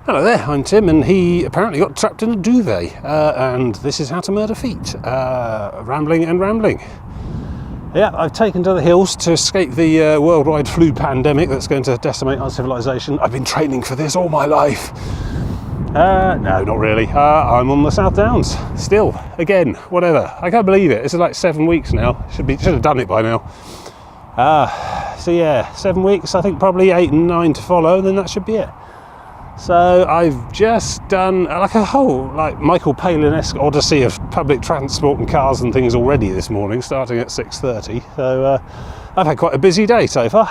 Hello there, I'm Tim, and he apparently got trapped in a duvet, and this is How to Murder Feet, rambling and rambling. Yeah, I've taken to the hills to escape the worldwide flu pandemic that's going to decimate our civilization. I've been training for this all my life. No, not really. I'm on the South Downs, still, again, whatever. I can't believe it. This is like 7 weeks now. Should have done it by now. So yeah, 7 weeks, I think probably 8 and 9 to follow, and then that should be it. So I've just done like a whole Michael Palin-esque odyssey of public transport and cars and things already this morning, starting at 6:30. So I've had quite a busy day so far.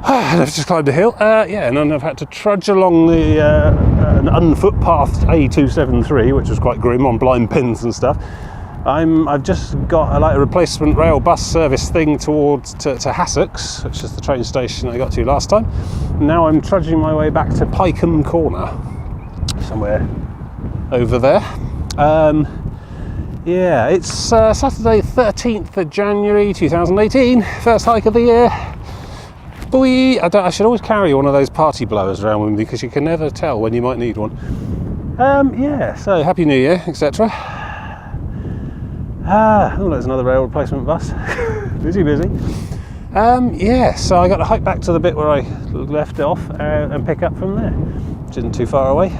And I've just climbed a hill, and then I've had to trudge along the an unfootpathed A273, which was quite grim on blind pins and stuff. I've just got a replacement rail bus service thing towards to Hassocks, which is the train station I got to last time. Now I'm trudging my way back to Pyecombe Corner, somewhere over there. Yeah, it's Saturday 13th of January 2018, first hike of the year. Boy, I should always carry one of those party blowers around with me because you can never tell when you might need one. Yeah, so Happy New Year, etc. Oh, there's another rail replacement bus. busy. Yeah, so I got to hike back to the bit where I left off and pick up from there, which isn't too far away.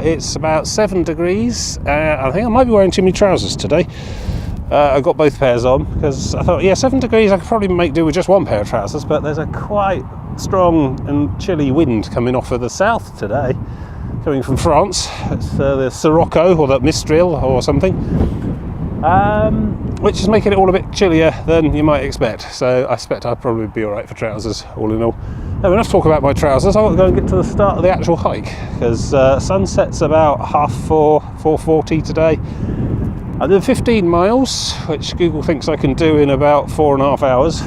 It's about 7 degrees. I think I might be wearing too many trousers today. I got both pairs on because I thought, yeah, 7 degrees, I could probably make do with just one pair of trousers, but there's a quite strong and chilly wind coming off of the south today, coming from France. It's the Sirocco or the Mistral or something. Which is making it all a bit chillier than you might expect. So I expect I'll probably be alright for trousers, all in all. Now, enough talk about my trousers. I've got to go and get to the start of the actual hike, because sunset's about 4:30, 4:40 today. I did 15 miles, which Google thinks I can do in about 4.5 hours.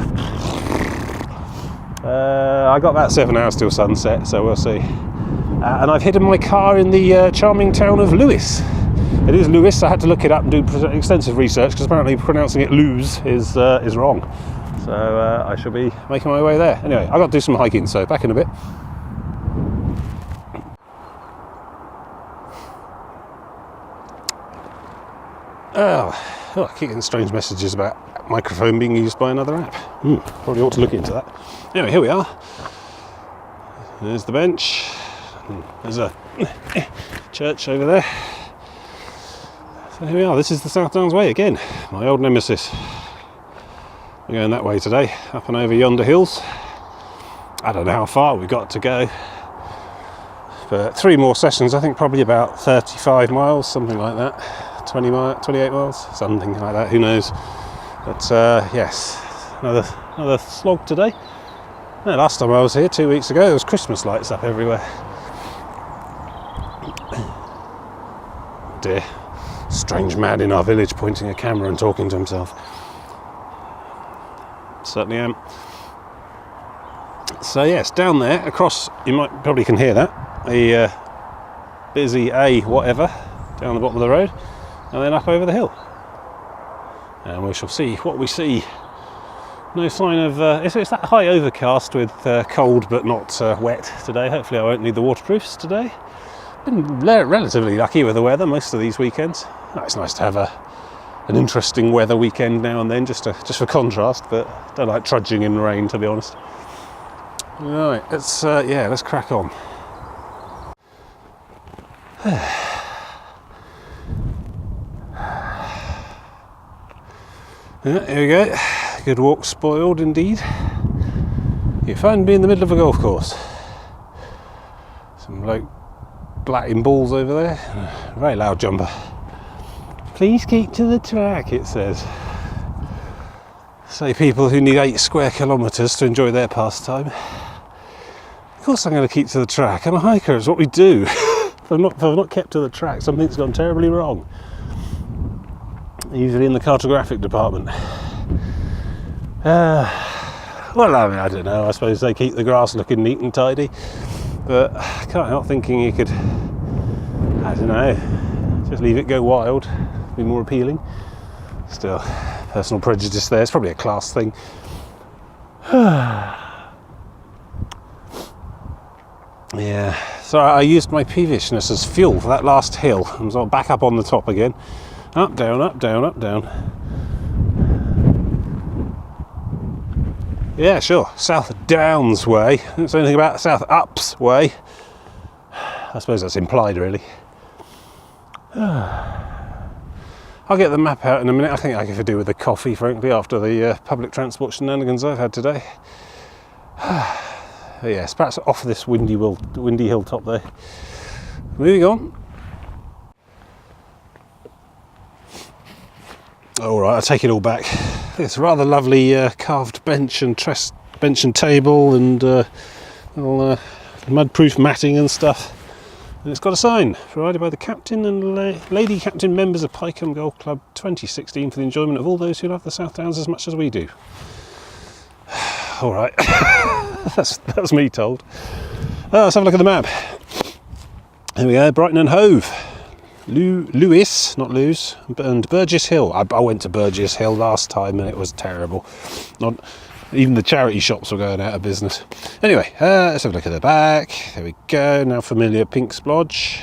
I got about 7 hours till sunset, so we'll see. And I've hidden my car in the charming town of Lewes. It is Lewes. I had to look it up and do extensive research because apparently pronouncing it Lewes is wrong. So I shall be making my way there. Anyway, I've got to do some hiking, so back in a bit. Oh, I keep getting strange messages about microphone being used by another app. Probably ought to look into that. Anyway, here we are. There's the bench. There's a church over there. So here we are, this is the South Downs Way again, my old nemesis. We're going that way today, up and over yonder hills. I don't know how far we've got to go, but 3 more sessions, I think probably about 35 miles, something like that. 28 miles, something like that, who knows. But yes, another slog today. Last time I was here 2 weeks ago, there was Christmas lights up everywhere. Dear. Strange man in our village pointing a camera and talking to himself. Certainly am. So yes, down there across, you probably can hear that, a busy A whatever down the bottom of the road, and then up over the hill. And we shall see what we see. No sign of it's that high overcast with cold but not wet today. Hopefully I won't need the waterproofs today. Been relatively lucky with the weather most of these weekends. It's nice to have an interesting weather weekend now and then, just for contrast, but don't like trudging in the rain, to be honest. Right, let's crack on. Yeah, here we go. Good walk spoiled indeed. You find me in the middle of a golf course. Some bloke blatting balls over there. Very loud jumper. Please keep to the track, it says. Say people who need 8 square kilometres to enjoy their pastime. Of course I'm going to keep to the track. I'm a hiker, it's what we do. If I've not kept to the track, something's gone terribly wrong. Usually in the cartographic department. Well, I mean, I don't know. I suppose they keep the grass looking neat and tidy. But I can't help thinking you could, I don't know, just leave it go wild. Be more appealing. Still, personal prejudice there. It's probably a class thing. Yeah, so I used my peevishness as fuel for that last hill. I'm sort of back up on the top again. Up, down, up, down, up, down. Yeah, sure, South Downs way. I don't say anything about South Ups way. I suppose that's implied, really. I'll get the map out in a minute. I think I could do with a coffee, frankly, after the public transport shenanigans I've had today. Yes, perhaps off this windy hilltop there. Moving on. All right, I take it all back. It's a rather lovely carved bench and table and little mud-proof matting and stuff. And it's got a sign, provided by the captain and lady captain members of Pyecombe Golf Club 2016 for the enjoyment of all those who love the South Downs as much as we do. All right, that was me told. Let's have a look at the map. Here we go, Brighton and Hove. Lewes, not Lewes, and Burgess Hill. I went to Burgess Hill last time and it was terrible. Even the charity shops were going out of business. Anyway, let's have a look at the back. There we go. Now familiar pink splodge.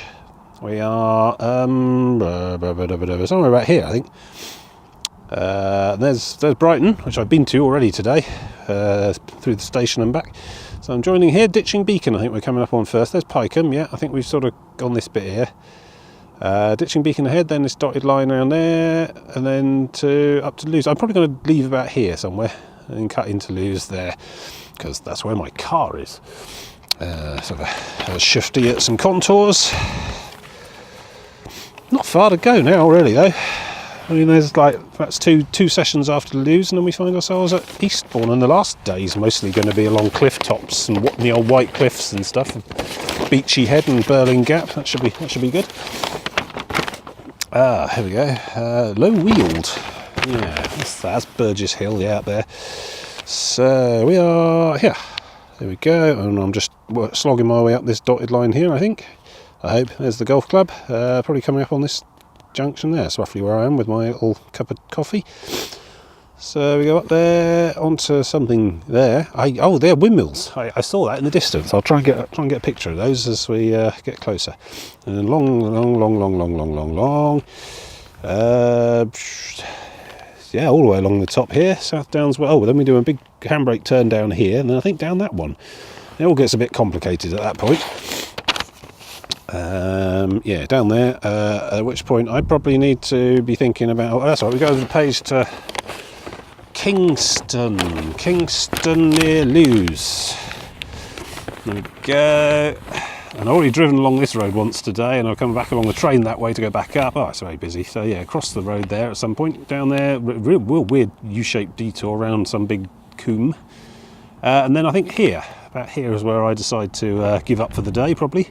We are somewhere about here, I think. There's Brighton, which I've been to already today, through the station and back. So I'm joining here. Ditching Beacon, I think we're coming up on first. There's Pyecombe, yeah. I think we've sort of gone this bit here. Ditching Beacon ahead, then this dotted line around there, and then up to Lewes. I'm probably going to leave about here somewhere and cut into Lewes there, because that's where my car is. Sort of a shifty at some contours. Not far to go now, really, though. I mean, there's that's two sessions after Lewes, and then we find ourselves at Eastbourne, and the last day's mostly going to be along cliff tops and the old white cliffs and stuff, Beachy Head and Burling Gap. That should be good. Here we go. Low wheeled. Yeah, that's Burgess Hill, yeah, up there. So we are here. There we go, and I'm just slogging my way up this dotted line here, I think. I hope. There's the golf club. Probably coming up on this junction there. That's roughly where I am with my little cup of coffee. So we go up there onto something there. They're windmills. I saw that in the distance. I'll try and get a picture of those as we get closer. And then long. Yeah, all the way along the top here, South Downs. Well, then we do a big handbrake turn down here, and then I think down that one. It all gets a bit complicated at that point. Yeah, down there. At which point I probably need to be thinking about. Oh, that's right. We go to the page to Kingston near Lewes. There we go. And I've already driven along this road once today, and I'll come back along the train that way to go back up. Oh, it's very busy. So yeah, across the road there at some point. Down there, real weird U-shaped detour around some big coombe. And then I think about here is where I decide to give up for the day, probably.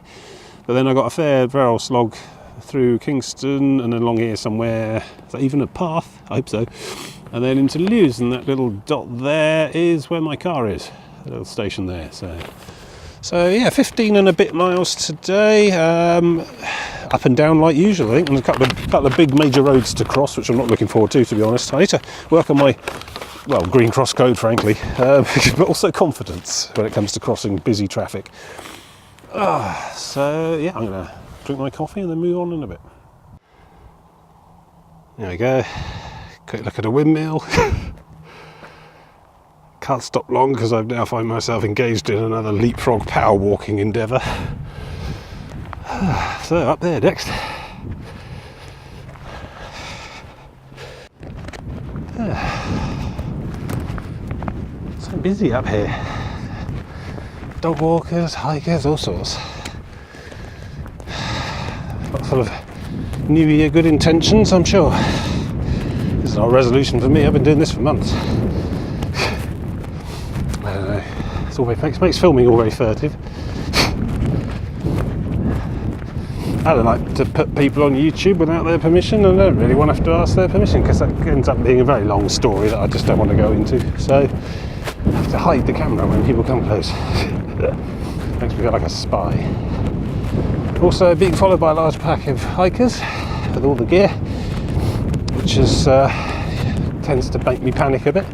But then I got a fair old slog through Kingston, and then along here somewhere. Is that even a path? I hope so. And then into Lewes, and that little dot there is where my car is. A little station there. So yeah, 15 and a bit miles today, up and down like usual, I think, and a couple of big major roads to cross, which I'm not looking forward to be honest. I need to work on my, green cross code, frankly, but also confidence when it comes to crossing busy traffic. So yeah, I'm going to drink my coffee and then move on in a bit. There we go, quick look at a windmill. Can't stop long because I now find myself engaged in another leapfrog power walking endeavour. So up there next. So busy up here. Dog walkers, hikers, all sorts. Lots of New Year good intentions, I'm sure. This is not a resolution for me. I've been doing this for months. I don't know. It's always makes filming all very furtive. I don't like to put people on YouTube without their permission. I don't really want to have to ask their permission because that ends up being a very long story that I just don't want to go into. So I have to hide the camera when people come close. Makes me feel like a spy. Also being followed by a large pack of hikers with all the gear, which is tends to make me panic a bit.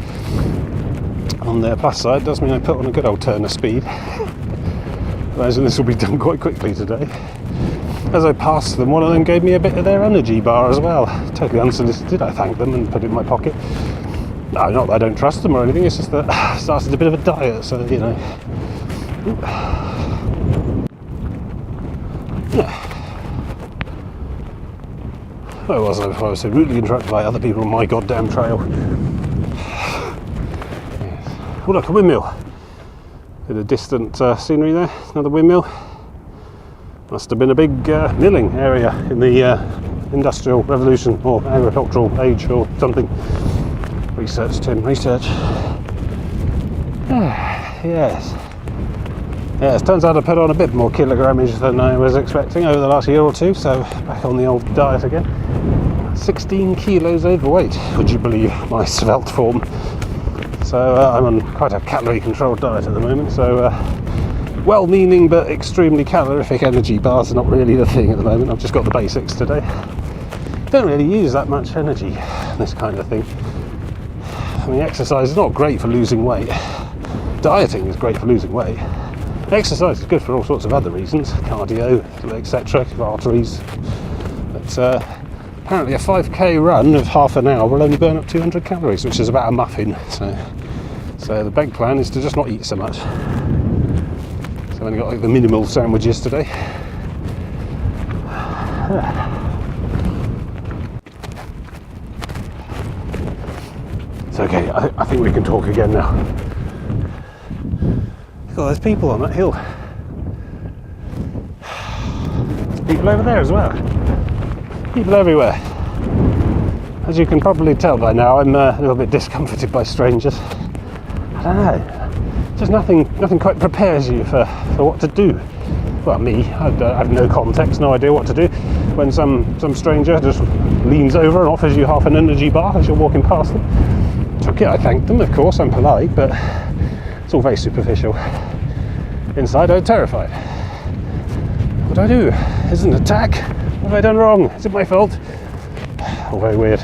On the plus side, does mean I put on a good old turn of speed. I imagine this will be done quite quickly today. As I passed them, one of them gave me a bit of their energy bar as well. Totally unsolicited. I thanked them and put it in my pocket. No, not that I don't trust them or anything, it's just that I started a bit of a diet, so you know. Where was I before I was so rudely interrupted by other people on my goddamn trail? Yes. Oh look, a windmill. Bit of distant scenery there, another windmill. Must have been a big milling area in the Industrial Revolution or Agricultural Age or something. Research, Tim, research. Yes. Yes, turns out I put on a bit more kilogramage than I was expecting over the last year or two, so back on the old diet again. 16 kilos overweight, would you believe my svelte form? So I'm on quite a calorie controlled diet at the moment, so well-meaning but extremely calorific energy bars are not really the thing at the moment. I've just got the basics today. Don't really use that much energy, this kind of thing. I mean, exercise is not great for losing weight. Dieting is great for losing weight. Exercise is good for all sorts of other reasons, cardio, etc., arteries. But apparently a 5k run of half an hour will only burn up 200 calories, which is about a muffin. So the big plan is to just not eat so much. So I've only got like the minimal sandwiches today. It's okay, I think we can talk again now. Oh, there's people on that hill. There's people over there as well. People everywhere. As you can probably tell by now, I'm a little bit discomforted by strangers. I don't know. Just nothing quite prepares you for what to do. Well, me, I have no context, no idea what to do. When some stranger just leans over and offers you half an energy bar as you're walking past them. Took it, I thanked them, of course, I'm polite, but it's all very superficial. Inside, I'm terrified. What do I do? Is it an attack? What have I done wrong? Is it my fault? All very weird.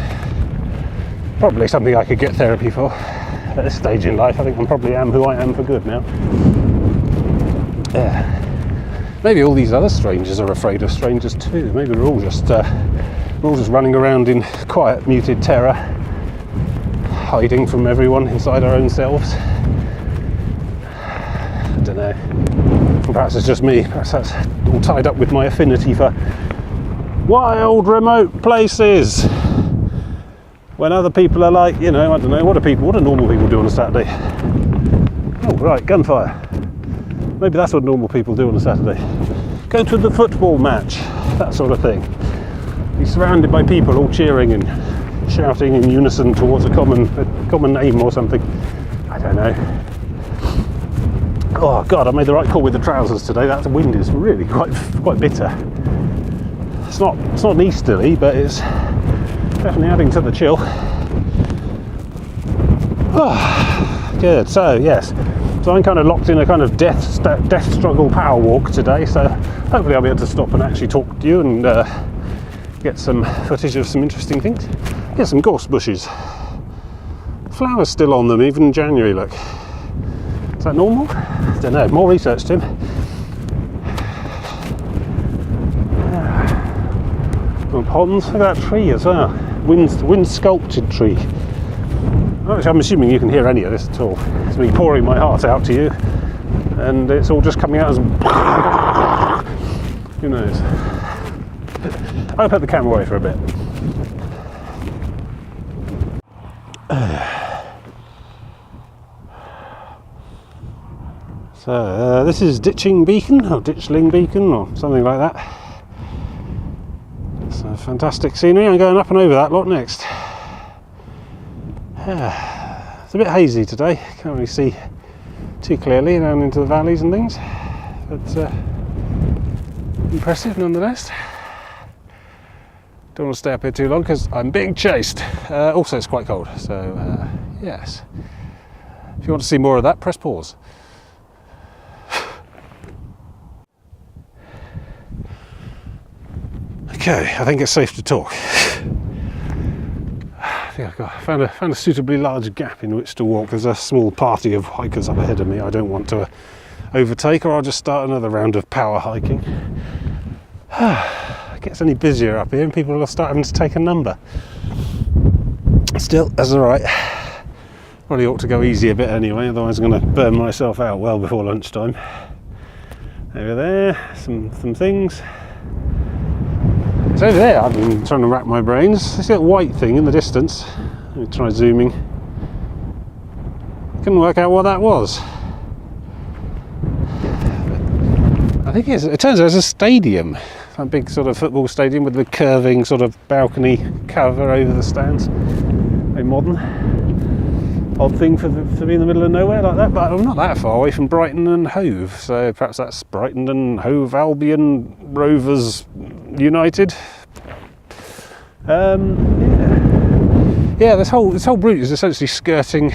Probably something I could get therapy for at this stage in life. I think I probably am who I am for good now. Yeah. Maybe all these other strangers are afraid of strangers too. Maybe we're all just running around in quiet, muted terror, hiding from everyone inside our own selves. I don't know. Perhaps it's just me. Perhaps that's all tied up with my affinity for wild, remote places. When other people are like, you know, I don't know, what do normal people do on a Saturday? Oh, right, gunfire. Maybe that's what normal people do on a Saturday. Go to the football match, that sort of thing. Be surrounded by people all cheering and shouting in unison towards a common aim or something. I don't know. Oh God, I made the right call with the trousers today. That wind is really quite bitter. It's not easterly, but it's definitely adding to the chill. Oh, good. So yes, so I'm kind of locked in a kind of death struggle power walk today. So hopefully I'll be able to stop and actually talk to you and get some footage of some interesting things. Get some gorse bushes. Flowers still on them, even in January. Look. Is that normal? I don't know. More research, Tim. Oh, ponds. Look at that tree as well. Wind sculptured tree. Actually, I'm assuming you can hear any of this at all. It's me pouring my heart out to you, and it's all just coming out as. Who knows? I'll put the camera away for a bit. So this is Ditching Beacon, or Ditchling Beacon, or something like that. It's a fantastic scenery. I'm going up and over that lot next. It's a bit hazy today. Can't really see too clearly down into the valleys and things, but impressive nonetheless. Don't want to stay up here too long because I'm being chased. Also, it's quite cold, so yes. If you want to see more of that, press pause. Okay, I think it's safe to talk. I think I found a suitably large gap in which to walk. There's a small party of hikers up ahead of me. I don't want to overtake, or I'll just start another round of power hiking. It gets any busier up here and people will start having to take a number. Still, that's alright. Probably ought to go easy a bit anyway, otherwise I'm going to burn myself out well before lunchtime. Over there, some things. It's over there, I've been trying to rack my brains. This little white thing in the distance. Let me try zooming. Couldn't work out what that was. I think it turns out it's a stadium. A big sort of football stadium with the curving sort of balcony cover over the stands. Very modern. Odd thing for be in the middle of nowhere like that, but I'm not that far away from Brighton and Hove, so perhaps that's Brighton and Hove Albion Rovers United. Yeah, this whole route is essentially skirting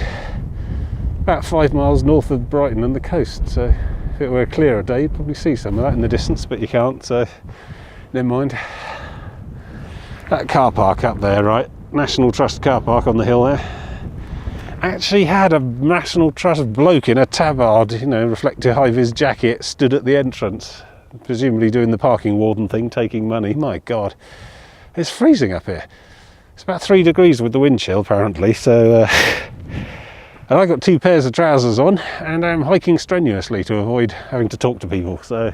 about 5 miles north of Brighton and the coast, so if it were a clearer day you'd probably see some of that in the distance, but you can't, so never mind. That car park up there, right, National Trust car park on the hill there, actually had a National Trust bloke in a tabard, you know, reflective high-vis jacket, stood at the entrance, presumably doing the parking warden thing, taking money. My God, it's freezing up here. It's about 3 degrees with the wind chill apparently, so and I got 2 pairs of trousers on and I'm hiking strenuously to avoid having to talk to people, so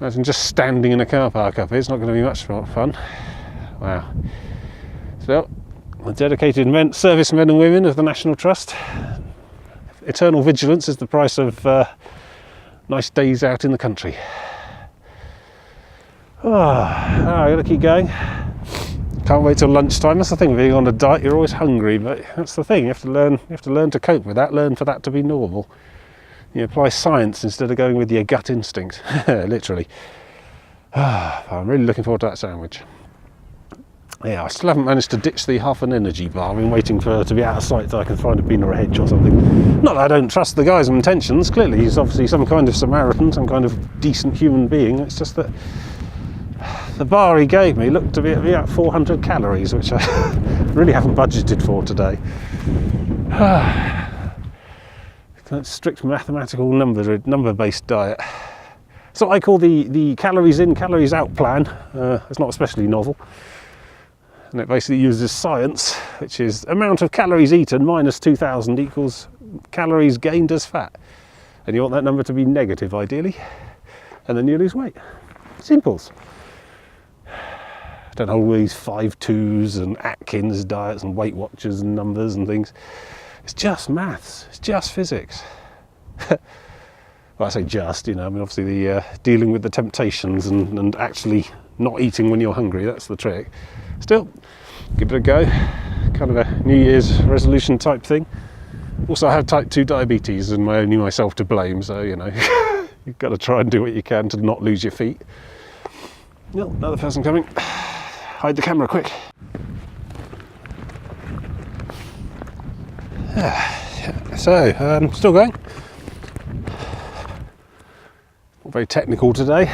imagine just standing in a car park up here. It's not going to be much fun. Wow. So the dedicated servicemen and women of the National Trust. Eternal vigilance is the price of nice days out in the country. I've got to keep going. Can't wait till lunchtime. That's the thing with being on a diet, you're always hungry, but that's the thing, you have to learn to cope with that, learn for that to be normal. You apply science instead of going with your gut instinct, literally. I'm really looking forward to that sandwich. Yeah, I still haven't managed to ditch the half an energy bar. I've been waiting for her to be out of sight so I can find a bean or a hedge or something. Not that I don't trust the guy's intentions, clearly he's obviously some kind of Samaritan, some kind of decent human being. It's just that the bar he gave me looked to be at about 400 calories, which I really haven't budgeted for today. That's strict mathematical number-based diet. It's what I call the calories in, calories out plan. It's not especially novel. And it basically uses science, which is amount of calories eaten minus 2,000 equals calories gained as fat. And you want that number to be negative, ideally. And then you lose weight. Simples. Don't hold all these 5-2s and Atkins diets and Weight Watchers and numbers and things. It's just maths. It's just physics. Well, I say just, you know, I mean, obviously the dealing with the temptations and actually not eating when you're hungry, that's the trick. Still, give it a go. Kind of a New Year's resolution type thing. Also, I have type 2 diabetes and only myself to blame, so, you know, you've got to try and do what you can to not lose your feet. Oh, another person coming. Hide the camera quick. So, still going. Not very technical today.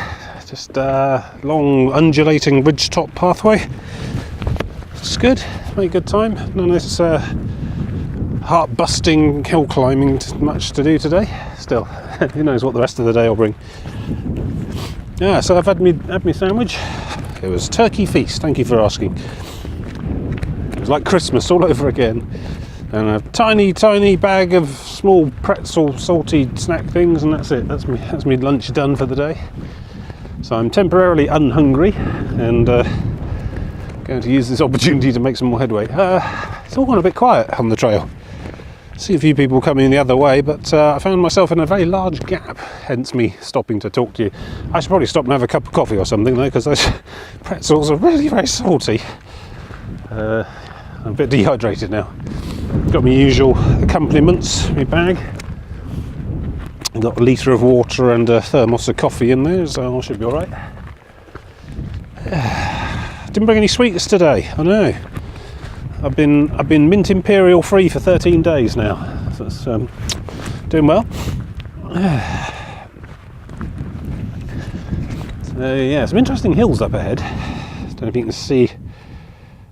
Just a long undulating ridgetop pathway. It's good. Make good time. None of this heart-busting hill climbing much to do today. Still, who knows what the rest of the day will bring. Yeah, so I've had me sandwich. It was turkey feast, thank you for asking. It was like Christmas all over again. And a tiny bag of small pretzel salty snack things, and that's it. That's me lunch done for the day. So I'm temporarily unhungry and going to use this opportunity to make some more headway. It's all gone a bit quiet on the trail. See a few people coming the other way, but I found myself in a very large gap, hence me stopping to talk to you. I should probably stop and have a cup of coffee or something though, because those pretzels are really very salty. I'm a bit dehydrated now. Got my usual accompaniments, my bag. Got a litre of water and a thermos of coffee in there, so I should be alright. Didn't bring any sweets today, I know. I've been mint imperial free for 13 days now, so it's doing well. So yeah, some interesting hills up ahead. Don't know if you can see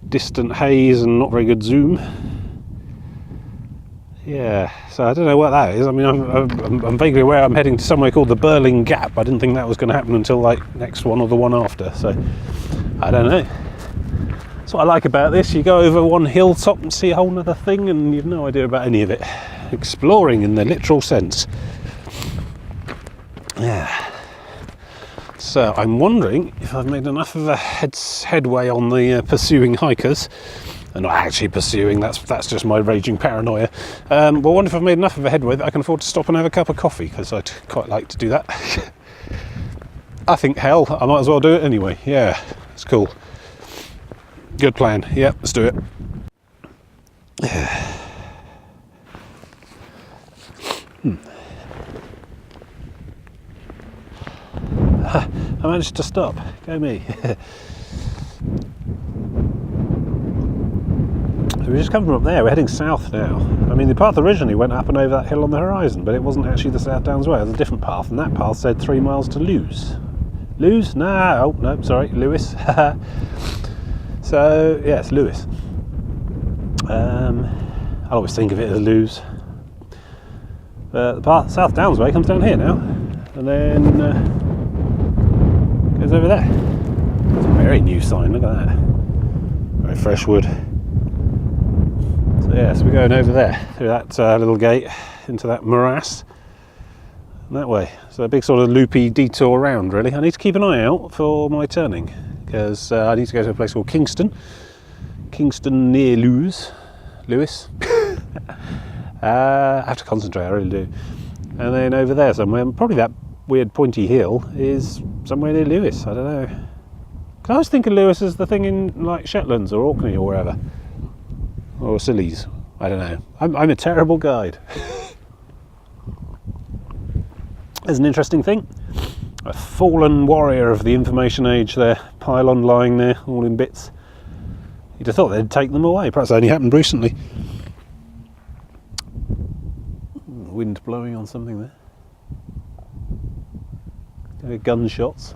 distant haze and not very good zoom. Yeah, so I don't know what that is. I mean, I'm vaguely aware I'm heading to somewhere called the Burling Gap. I didn't think that was going to happen until like next one or the one after, so I don't know. That's what I like about this. You go over one hilltop and see a whole other thing and you've no idea about any of it. Exploring in the literal sense. Yeah. So I'm wondering if I've made enough of a headway on the pursuing hikers. And not actually pursuing, that's just my raging paranoia. But I wonder if I've made enough of a headway that I can afford to stop and have a cup of coffee, because I'd quite like to do that. I think, hell, I might as well do it anyway. Yeah, it's cool. Good plan. Yeah, let's do it. I managed to stop. Go me. We just come from up there, we're heading south now. I mean, the path originally went up and over that hill on the horizon, but it wasn't actually the South Downs way, it was a different path, and that path said 3 miles to Lewes. Lewes? No, oh, no, sorry, Lewes. So, yes, Lewes. I always think of it as Lewes. The path, South Downs way, comes down here now, and then goes over there. It's a very new sign, look at that. Very fresh wood. Yeah, so we're going over there, through that little gate, into that morass, and that way. So a big sort of loopy detour around, really. I need to keep an eye out for my turning, because I need to go to a place called Kingston near Lewes. I have to concentrate, I really do. And then over there somewhere, probably that weird pointy hill, is somewhere near Lewes, I don't know. I always think of Lewes as the thing in like Shetlands or Orkney or wherever. Or Scillies, I don't know. I'm a terrible guide. There's an interesting thing. A fallen warrior of the information age there, pylon lying there, all in bits. You'd have thought they'd take them away. Perhaps it only happened recently. Wind blowing on something there. Gunshots.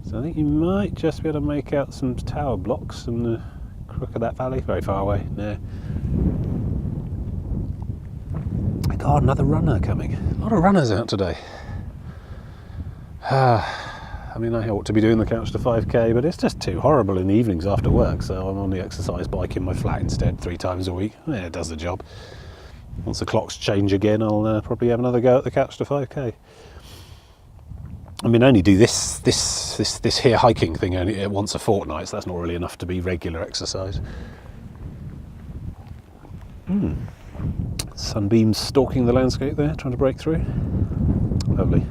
So I think you might just be able to make out some tower blocks and the crook of that valley. Very far away. No. God, another runner coming. A lot of runners out today. I mean, I ought to be doing the Couch to 5k, but it's just too horrible in the evenings after work, so I'm on the exercise bike in my flat instead 3 times a week. Yeah, it does the job. Once the clocks change again, I'll probably have another go at the Couch to 5k. I mean, I only do this here hiking thing only once a fortnight, so that's not really enough to be regular exercise. Sunbeams stalking the landscape there, trying to break through. Lovely.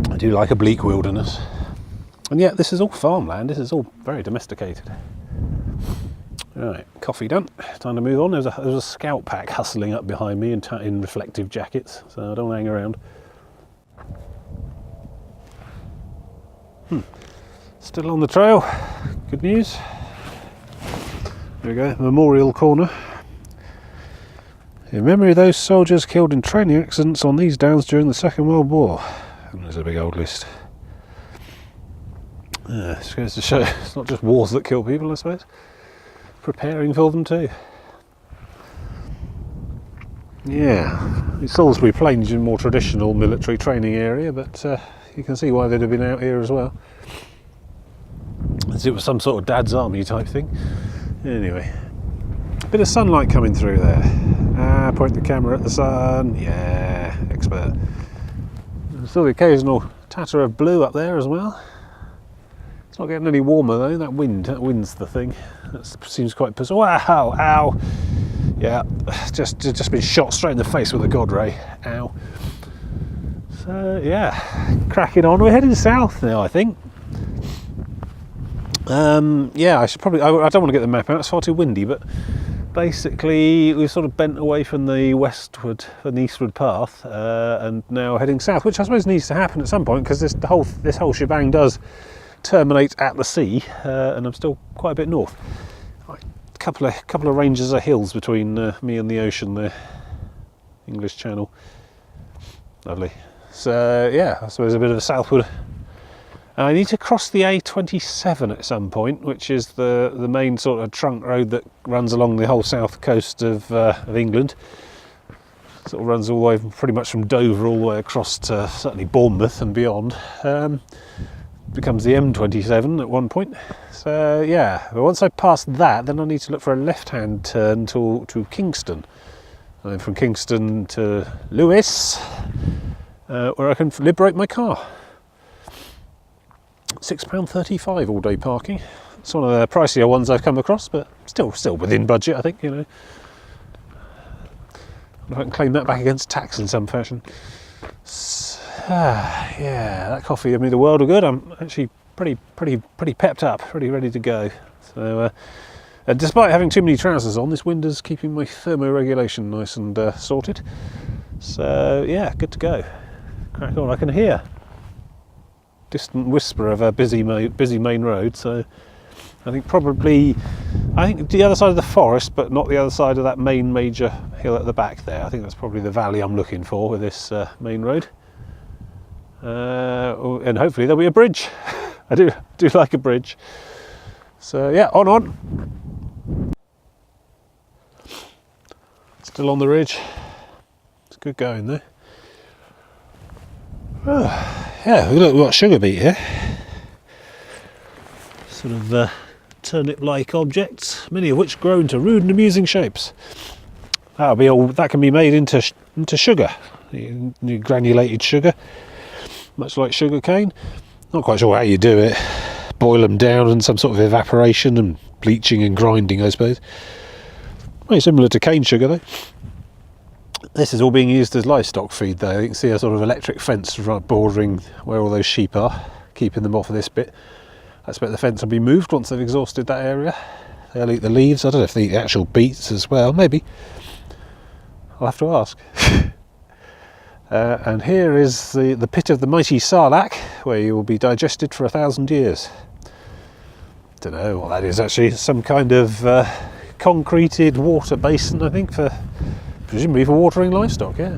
I do like a bleak wilderness. And yet this is all farmland, this is all very domesticated. Right, coffee done. Time to move on. There's a scout pack hustling up behind me in reflective jackets, so I don't hang around. Still on the trail. Good news. There we go, Memorial Corner. In memory of those soldiers killed in training accidents on these downs during the Second World War. And there's a big old list. This goes to show it's not just wars that kill people, I suppose. Preparing for them too. Yeah, Salisbury Plains is a more traditional military training area, but you can see why they'd have been out here as well. As it was some sort of dad's army type thing. Anyway, a bit of sunlight coming through there. Point the camera at the sun. Yeah, expert. There's still the occasional tatter of blue up there as well. It's not getting any warmer though. That wind's the thing. That seems quite persistent. Wow! Ow! Yeah, just been shot straight in the face with a God ray. Ow! So yeah, cracking on. We're heading south now, I think. Yeah, I should probably. I don't want to get the map out. It's far too windy. But basically, we've sort of bent away from the westward and eastward path, and now heading south, which I suppose needs to happen at some point because this whole shebang does terminate at the sea, and I'm still quite a bit north. Right, couple of ranges of hills between me and the ocean there. English Channel, lovely. So yeah, I suppose a bit of a southward I need to cross the A27 at some point, which is the main sort of trunk road that runs along the whole south coast of England. Sort of runs all the way pretty much from Dover all the way across to certainly Bournemouth and beyond. Becomes the M27 at one point. So yeah, but once I pass that, then I need to look for a left-hand turn to Kingston. And then from Kingston to Lewes, where I can liberate my car. £6.35 all day parking. It's one of the pricier ones I've come across, but still within budget, I think, you know. If I can claim that back against tax in some fashion. Yeah, that coffee did me the world of good. I'm actually pretty pepped up, pretty ready to go. So, despite having too many trousers on, this window's keeping my thermoregulation nice and sorted. So yeah, good to go. Crack on. I can hear distant whisper of a busy main road, so I think the other side of the forest, but not the other side of that main major hill at the back there. I think that's probably the valley I'm looking for with this main road, and hopefully there'll be a bridge. I do like a bridge. So yeah, on. Still on the ridge. It's good going there. Yeah, look, we've got a sugar beet here. Sort of turnip-like objects, many of which grow into rude and amusing shapes. That can be made into sugar, granulated sugar, much like sugar cane. Not quite sure how you do it. Boil them down and some sort of evaporation and bleaching and grinding, I suppose. Very similar to cane sugar, though. This is all being used as livestock feed, though. You can see a sort of electric fence bordering where all those sheep are, keeping them off of this bit. I expect the fence will be moved once they've exhausted that area. They'll eat the leaves. I don't know if they eat the actual beets as well. Maybe. I'll have to ask. And here is the pit of the mighty Sarlacc, where you will be digested for 1,000 years. Don't know what that is actually. Some kind of concreted water basin, I think, presumably for watering livestock. Yeah.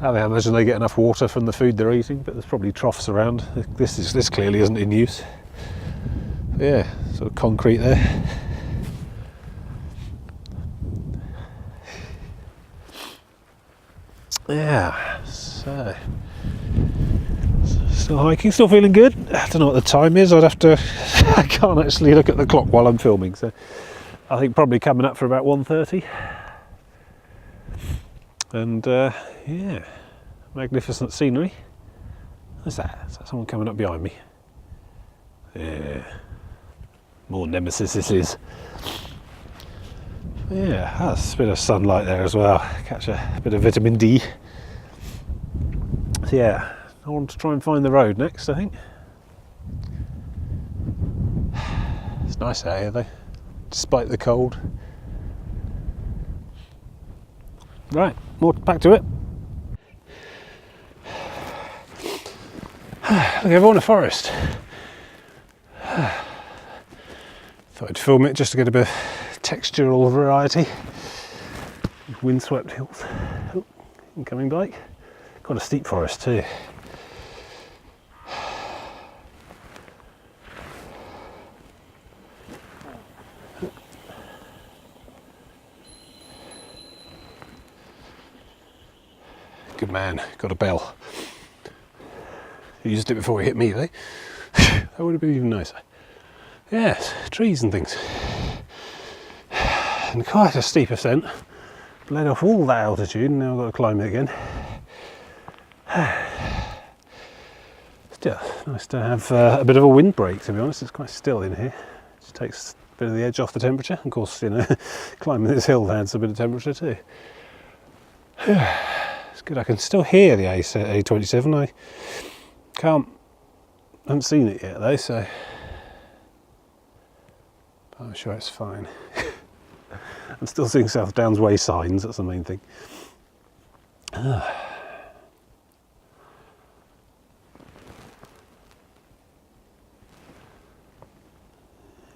I imagine they get enough water from the food they're eating, but there's probably troughs around. This clearly isn't in use. But yeah, sort of concrete there. Yeah, so still hiking, still feeling good. I don't know what the time is. I can't actually look at the clock while I'm filming, so I think probably coming up for about 1:30. And yeah, magnificent scenery. What's that? Is that someone coming up behind me? Yeah, more nemesis this is. Yeah, that's a bit of sunlight there as well. Catch a bit of vitamin D. So yeah, I want to try and find the road next, I think. It's nice out here though, despite the cold. Right, back to it. Look, everyone in a forest. Thought I'd film it just to get a bit of textural variety. Windswept hills. Oh, incoming bike. Got a steep forest too. Good man, got a bell. He used it before he hit me, though. That would have been even nicer. Yes, trees and things. And quite a steep ascent. Bled off all that altitude and now I've got to climb it again. Still, nice to have a bit of a windbreak, to be honest. It's quite still in here. Just takes a bit of the edge off the temperature. Of course, you know, climbing this hill adds a bit of temperature too. It's good. I can still hear the A27. I haven't seen it yet though, so I'm sure it's fine. I'm still seeing South Downs Way signs, that's the main thing.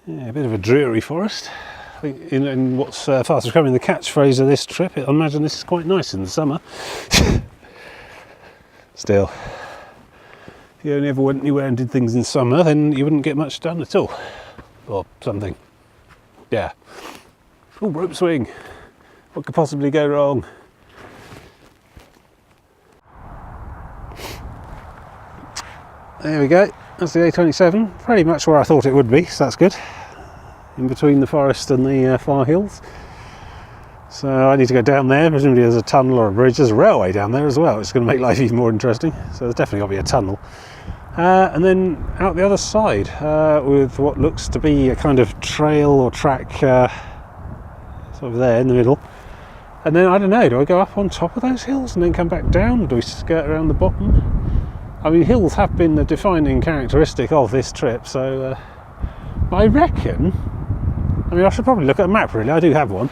Yeah, a bit of a dreary forest. I think in what's fast becoming the catchphrase of this trip, I imagine this is quite nice in the summer. Still, If you only ever went anywhere and did things in summer, then you wouldn't get much done at all. Or something. Yeah. Oh, rope swing. What could possibly go wrong? There we go. That's the A27. Pretty much where I thought it would be, so that's good. In between the forest and the far hills. So I need to go down there. Presumably there's a tunnel or a bridge. There's a railway down there as well. It's going to make life even more interesting. So there's definitely got to be a tunnel. And then out the other side with what looks to be a kind of trail or track sort of there in the middle. And then I don't know, do I go up on top of those hills and then come back down, or do we skirt around the bottom? I mean, hills have been the defining characteristic of this trip, so I reckon, I mean I should probably look at a map really, I do have one.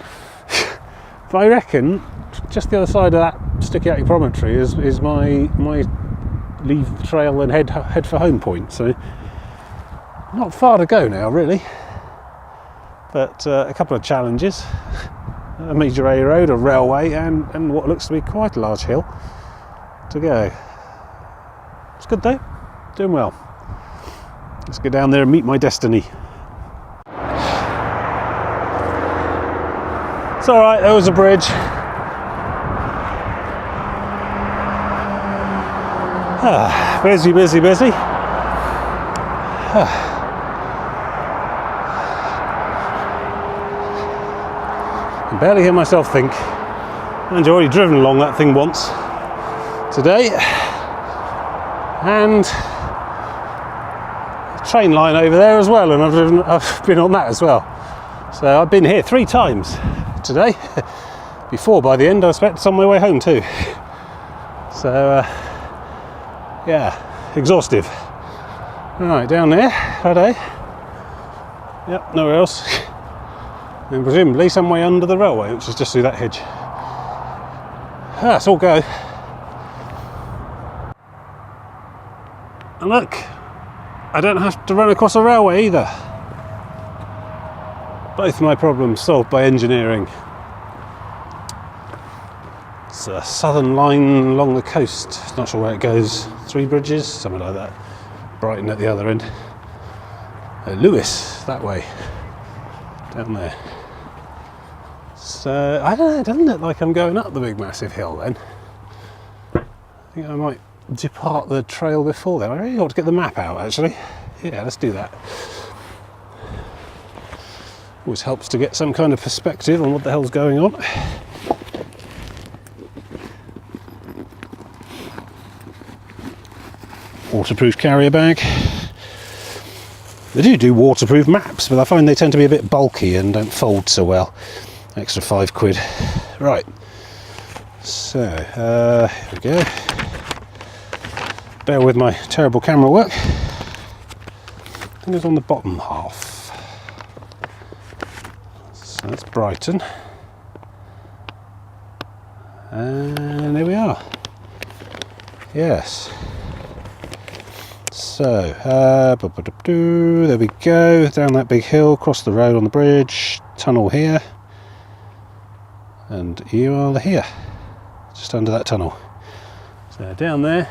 But I reckon just the other side of that sticky out promontory is my leave the trail and head for home point, so not far to go now really, but a couple of challenges, a major A road, a railway, and what looks to be quite a large hill to go. It's good though, doing well. Let's get down there and meet my destiny. It's alright, there was a bridge. Busy, busy, busy. I can barely hear myself think. And I've already driven along that thing once today. And train line over there as well, and I've been on that as well. So I've been here 3 times today. Before, by the end, I spent it's on my way home too. So yeah, exhaustive. Right, down there, righto. Yep, nowhere else. And presumably some way under the railway, which is just through that hedge. Let's all go. And look, I don't have to run across a railway either. Both my problems solved by engineering. It's a southern line along the coast. Not sure where it goes. 3 bridges, something like that. Brighton at the other end. Lewes, that way. Down there. So, I don't know, it doesn't look like I'm going up the big massive hill then. I think I might depart the trail before then. I really ought to get the map out actually. Yeah, let's do that. Always helps to get some kind of perspective on what the hell's going on. Waterproof carrier bag. They do waterproof maps, but I find they tend to be a bit bulky and don't fold so well. Extra £5. Right. So, here we go. Bear with my terrible camera work. I think it's on the bottom half. So that's Brighton. And there we are. Yes. So, there we go. Down that big hill, across the road on the bridge, tunnel here. And you are here, just under that tunnel. So down there.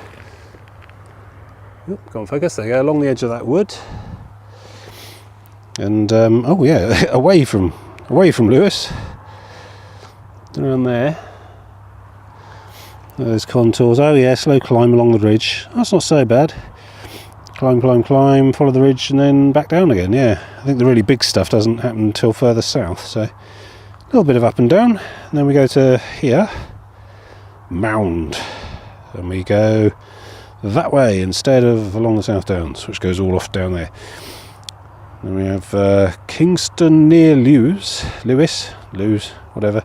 Oop, can't focus. There you go, along the edge of that wood, and oh yeah, away from Lewes, around there. Those contours. Oh yeah, slow climb along the ridge. That's not so bad. Climb, climb, climb. Follow the ridge, and then back down again. Yeah, I think the really big stuff doesn't happen until further south. So a little bit of up and down, and then we go to here, Mound, and we go that way instead of along the South Downs, which goes all off down there. Then we have Kingston near Lewes, whatever,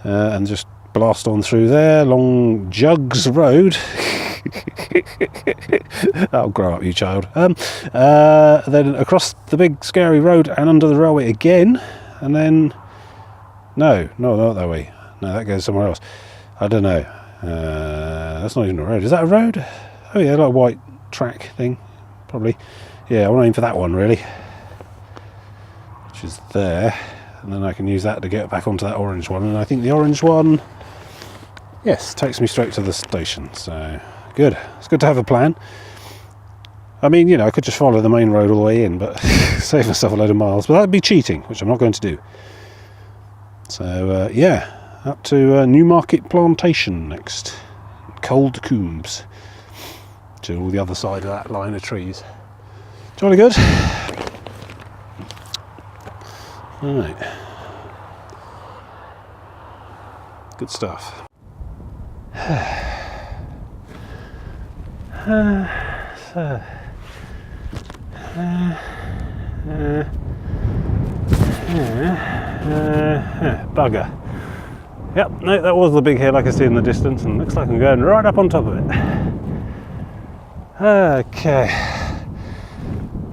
and just blast on through there along Jugs Road. That'll grow up, you child. Then across the big scary road and under the railway again, and then no, not that way. No, that goes somewhere else. I don't know. That's not even a road. Is that a road? Oh yeah, like a white track thing, probably. Yeah, I want to aim for that one really, which is there, and then I can use that to get back onto that orange one. And I think the orange one, yes, takes me straight to the station. So good. It's good to have a plan. I mean, you know, I could just follow the main road all the way in, but save myself a load of miles. But that'd be cheating, which I'm not going to do. So, yeah, up to Newmarket Plantation next. Cold Coombs. To all the other side of that line of trees. Jolly good. Right. Good stuff. Bugger. Yep, no, that was the big hill I could see in the distance, and looks like I'm going right up on top of it. Okay.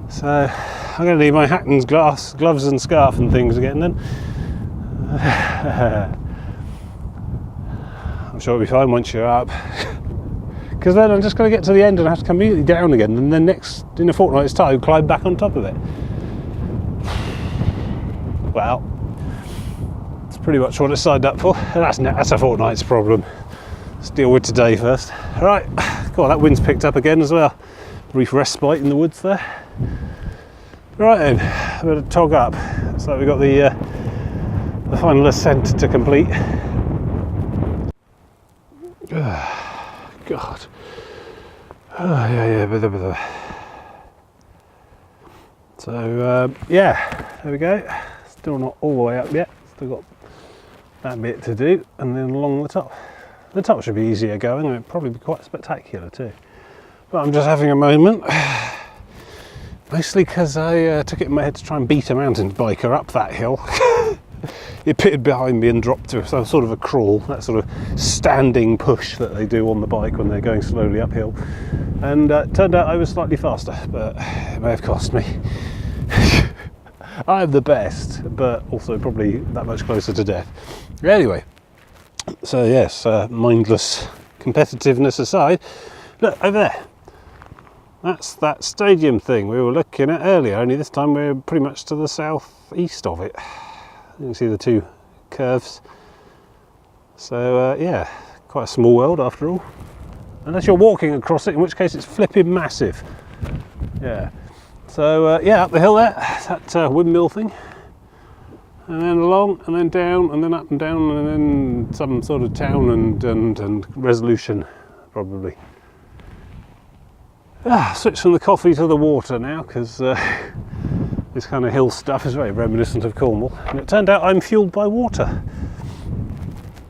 So, I'm going to need my hat and gloves and scarf and things again then. I'm sure it'll be fine once you're up. Because then I'm just going to get to the end and have to come immediately down again, and then in a fortnight's time, climb back on top of it. Well, that's pretty much what it's signed up for, and that's a fortnight's problem. Let's deal with today first. Right, God, that wind's picked up again as well. Brief respite in the woods there. Right then, I'm going to tog up. So we've got the final ascent to complete. God. Oh, yeah. So, yeah, there we go. Still not all the way up yet. Still got that bit to do, and then along the top. The top should be easier going, and it'll probably be quite spectacular too. But I'm just having a moment. Mostly because I took it in my head to try and beat a mountain biker up that hill. It pitted behind me and dropped to some sort of a crawl, that sort of standing push that they do on the bike when they're going slowly uphill. And turned out I was slightly faster, but it may have cost me. I'm the best, but also probably that much closer to death. Anyway, so yes, mindless competitiveness aside, look over there. That's that stadium thing we were looking at earlier, only this time we're pretty much to the southeast of it. You can see the two curves. So yeah, quite a small world after all. Unless you're walking across it, in which case it's flipping massive. Yeah. So yeah, up the hill there, that windmill thing. And then along, and then down, and then up and down, and then some sort of town and resolution, probably. Switch from the coffee to the water now, because this kind of hill stuff is very reminiscent of Cornwall. And it turned out I'm fueled by water.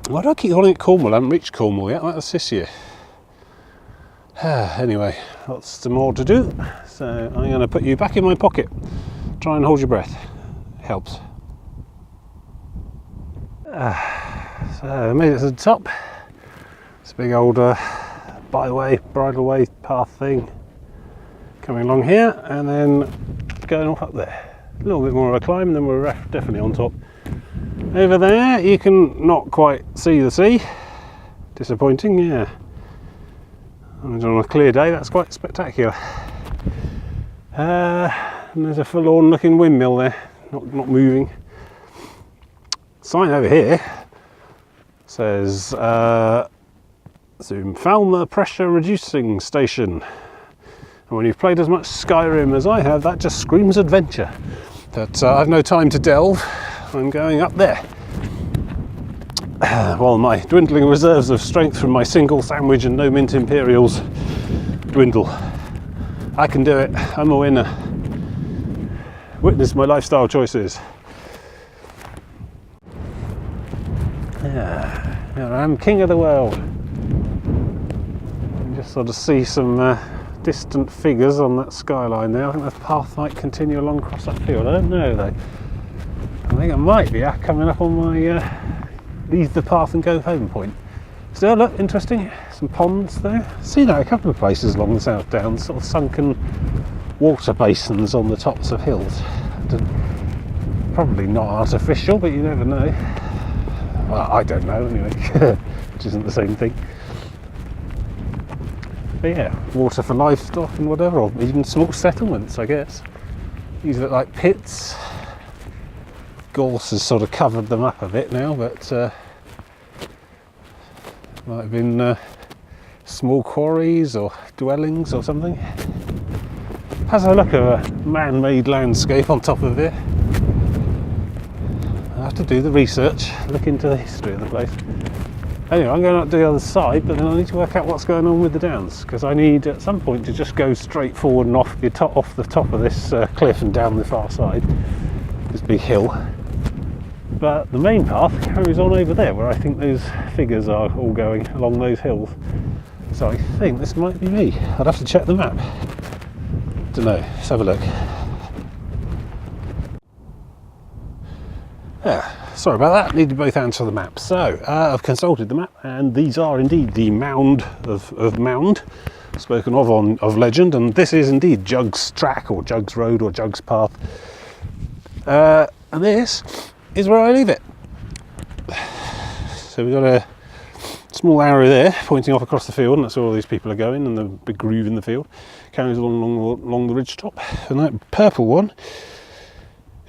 Why do I keep calling it Cornwall? I haven't reached Cornwall yet. That's this year. Anyway, lots more to do. So I'm going to put you back in my pocket. Try and hold your breath. Helps. So I made it to the top. It's a big old byway, bridleway path thing. Coming along here and then going off up there. A little bit more of a climb, and then we're definitely on top. Over there you can not quite see the sea. Disappointing, yeah. And on a clear day that's quite spectacular. And there's a forlorn looking windmill there, not moving. Sign over here says Zoom Falmer pressure reducing station. And when you've played as much Skyrim as I have, that just screams adventure. But I've no time to delve. I'm going up there. While my dwindling reserves of strength from my single sandwich and no mint imperials dwindle. I can do it. I'm a winner. Witness my lifestyle choices. Yeah, I'm king of the world. You just sort of see some distant figures on that skyline there. I think the path might continue along across that field. I don't know though. I think it might be coming up on my leave the path and go home point. Still, look, interesting. Some ponds there. Seen that a couple of places along the South Downs, sort of sunken water basins on the tops of hills. Probably not artificial, but you never know. Well, I don't know anyway, which isn't the same thing. But yeah, water for livestock and whatever, or even small settlements, I guess. These look like pits. Gorse has sort of covered them up a bit now, but might have been small quarries or dwellings or something. has a look of a man-made landscape on top of it. I have to do the research, look into the history of the place. Anyway, I'm going up to the other side, but then I need to work out what's going on with the downs, because I need at some point to just go straight forward and off the top of this cliff and down the far side, this big hill. But the main path carries on over there, where I think those figures are all going along those hills. So I think this might be me. I'd have to check the map. Don't know. Let's have a look. Yeah, sorry about that. Needed both hands for the map. So I've consulted the map, and these are indeed the mound of Mound, spoken of legend, and this is indeed Jug's track or Jug's road or Jug's path. And this is where I leave it. So we've got a small arrow there pointing off across the field, and that's where all these people are going, and the big groove in the field carries along the ridge top. And that purple one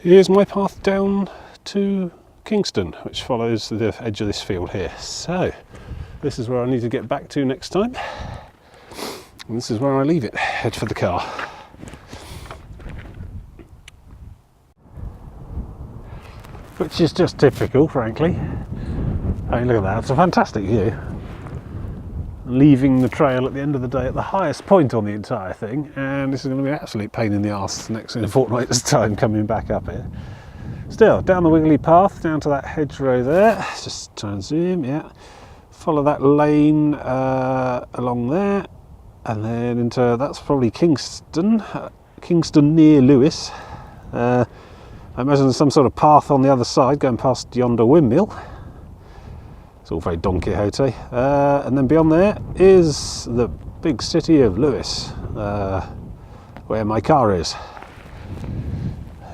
is my path down to Kingston, which follows the edge of this field here. So this is where I need to get back to next time, and this is where I leave it. Head for the car. Which is just typical, frankly. I mean, look at that, it's a fantastic view. Leaving the trail at the end of the day at the highest point on the entire thing, and this is going to be an absolute pain in the arse next in a fortnight's time coming back up here. Still, down the wiggly path, down to that hedgerow there, just try and zoom, yeah. Follow that lane along there, and then into, that's probably Kingston near Lewes. I imagine there's some sort of path on the other side going past yonder windmill. It's all very Don Quixote. And then beyond there is the big city of Lewes, where my car is.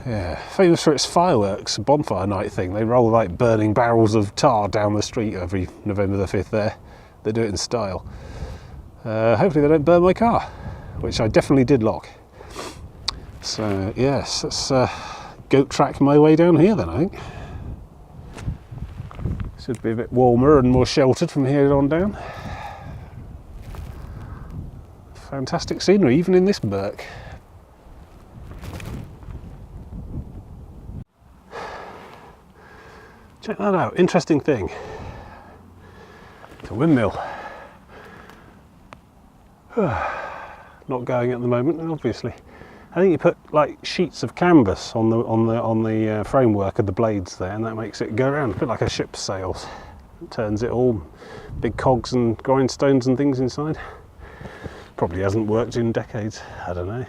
Yeah, famous for its fireworks, bonfire night thing. They roll like burning barrels of tar down the street every November the 5th there. They do it in style. Hopefully they don't burn my car, which I definitely did lock. So yes, let's goat track my way down here then, I think. Should be a bit warmer and more sheltered from here on down. Fantastic scenery, even in this murk. Check that out, interesting thing. It's a windmill. Not going at the moment, obviously. I think you put like sheets of canvas on the framework of the blades there, and that makes it go around a bit like a ship's sails. It turns it all big cogs and grindstones and things inside. Probably hasn't worked in decades. I don't know,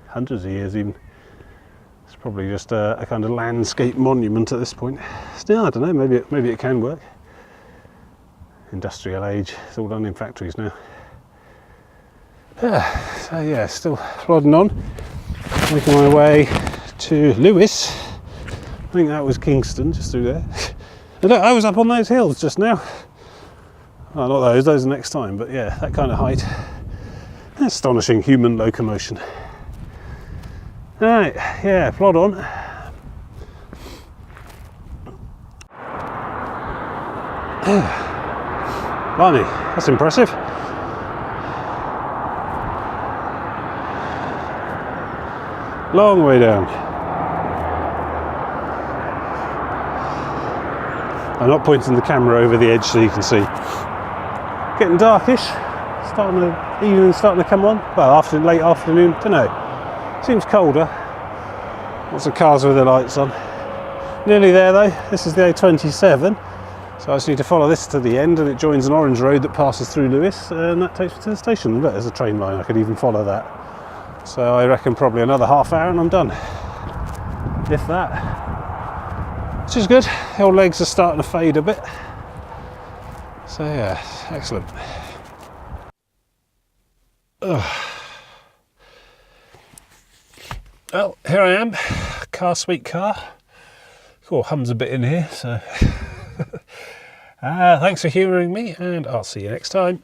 hundreds of years even. It's probably just a kind of landscape monument at this point. Still, I don't know. Maybe it can work. Industrial age. It's all done in factories now. So yeah, still plodding on. Making my way to Lewes. I think that was Kingston, just through there. And look, I was up on those hills just now. Oh, not those are next time, but yeah, that kind of height. Astonishing human locomotion. Right, yeah, plod on. Blimey, that's impressive. Long way down. I'm not pointing the camera over the edge so you can see. Getting darkish. Evening's starting to come on. Well, late afternoon, don't know. Seems colder. Lots of cars with their lights on. Nearly there though. This is the A27. So I just need to follow this to the end, and it joins an orange road that passes through Lewes, and that takes me to the station. Look, there's a train line. I could even follow that. So I reckon probably another half hour and I'm done. If that. Which is good. The old legs are starting to fade a bit. So yeah, excellent. Well, here I am. Sweet car. Oh, hums a bit in here, so. Thanks for humouring me, and I'll see you next time.